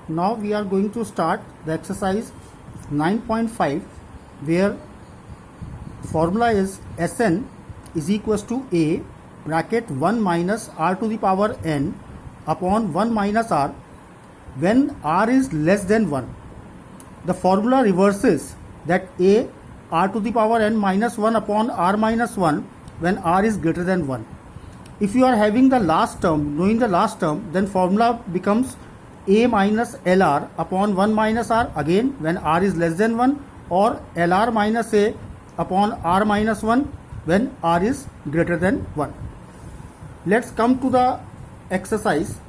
Now we are going to start the exercise 9.5, where formula is Sn is equals to A bracket 1 minus r to the power n upon 1 minus r when r is less than 1. The formula reverses that A r to the power n minus 1 upon r minus 1 when r is greater than 1. If you are having the last term, knowing the last term, then formula becomes a minus lr upon 1 minus r again when r is less than 1, or lr minus a upon r minus 1 when r is greater than 1. Let's come to the exercise.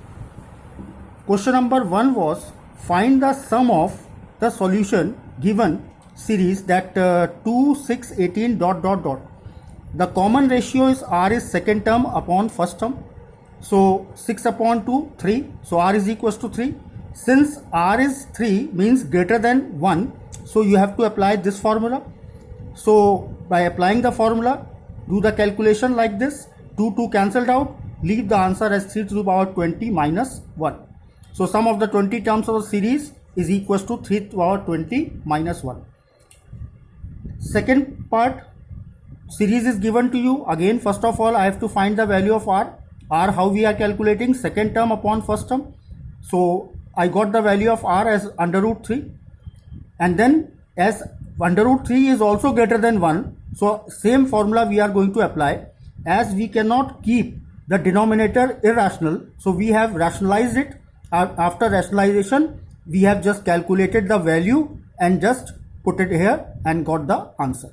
Question number 1 was find the sum of the solution given series that 2, 6, 18 dot dot dot. The common ratio is r is second term upon first term. So 6 upon 2, 3. So r is equals to 3. Since r is 3 means greater than 1, so you have to apply this formula. So by applying the formula, do the calculation like this. 2 cancelled out, leave the answer as 3 to the power 20 minus 1. So sum of the 20 terms of the series is equals to 3 to the power 20 minus 1. Second part, series is given to you. Again, first of all, I have to find the value of r. R, how we are calculating? Second term upon first term. So I got the value of r as under root 3. And then as under root 3 is also greater than 1, so same formula we are going to apply. As we cannot keep the denominator irrational, so we have rationalized it. After rationalization, we have just calculated the value and just put it here and got the answer.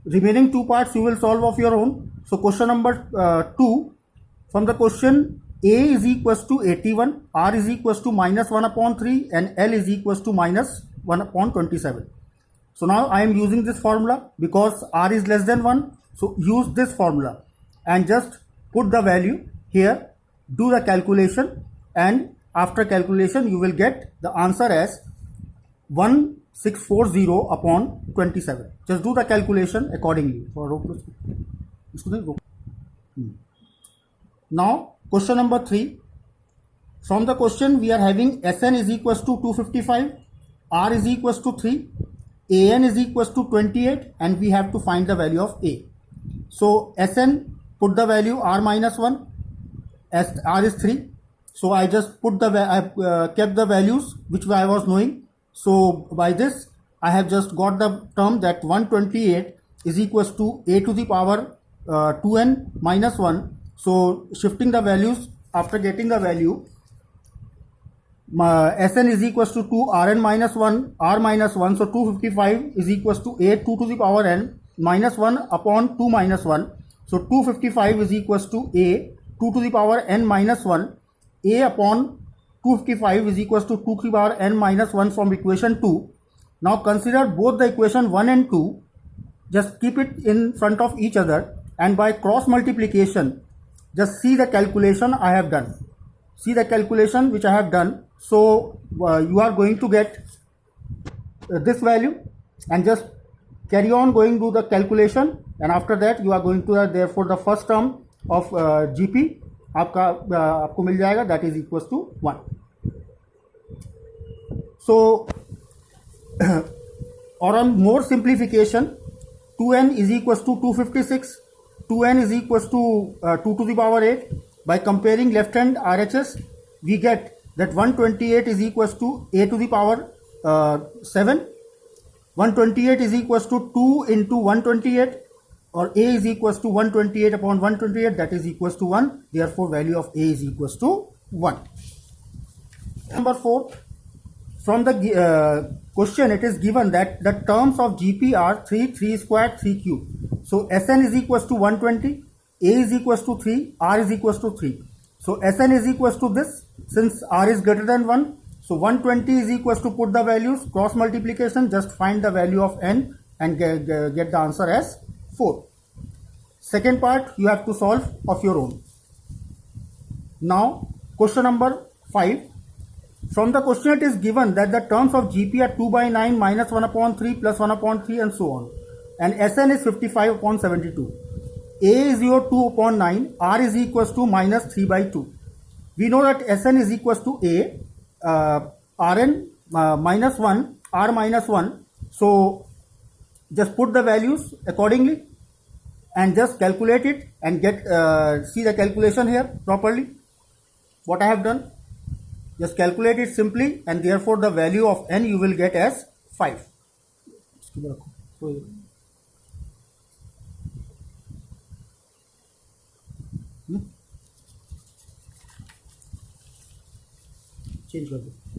Remaining two parts you will solve of your own. So question number 2, from the question, a is equals to 81, r is equals to minus 1 upon 3 and l is equals to minus 1 upon 27. So now I am using this formula because r is less than 1. So use this formula and just put the value here, do the calculation, and after calculation you will get the answer as 1640 upon 27. Just do the calculation accordingly. Now question number 3. From the question we are having Sn is equals to 255, r is equals to 3, an is equals to 28, and we have to find the value of a. So Sn, put the value r minus 1, as r is 3. So I just put the kept the values which I was knowing. So by this I have just got the term that 128 is equals to a to the power 2n minus 1. So shifting the values, after getting the value, Sn is equals to 2 rn minus 1 r minus 1. So 255 is equals to a 2 to the power n minus 1 upon 2 minus 1. So 255 is equals to a 2 to the power n minus 1. A upon 255 is equals to 2 to the power n minus 1 from equation 2. Now consider both the equation 1 and 2. Just keep it in front of each other, and by cross multiplication, just see the calculation I have done. See the calculation which I have done. So you are going to get this value, and just carry on going to the calculation, and after that you are going to therefore the first term of GP आपको मिल जाएगा, that is equals to 1. So or on more simplification, 2n is equals to 256, 2n is equals to 2 to the power 8. By comparing left hand RHS, we get that 128 is equals to a to the power 7. 128 is equals to 2 into 128, or a is equals to 128 upon 128, that is equals to 1. Therefore value of a is equals to 1. Number 4, from the question it is given that the terms of GP are 3, 3 squared, 3 cube. So Sn is equals to 120, a is equals to 3, r is equals to 3. So Sn is equals to this, since r is greater than 1. So 120 is equals to, put the values, cross multiplication, just find the value of n and get the answer as 4. Second part you have to solve of your own. Now question number 5. From the question it is given that the terms of GP are 2 by 9 minus 1 upon 3 plus 1 upon 3 and so on. And Sn is 55 upon 72. A is your 2 upon 9. R is equals to minus 3 by 2. We know that Sn is equals to A, Rn minus 1, R minus 1. So just put the values accordingly and just calculate it and get see the calculation here properly. What I have done, just calculate it simply, and therefore the value of n you will get as 5. Change कर दो.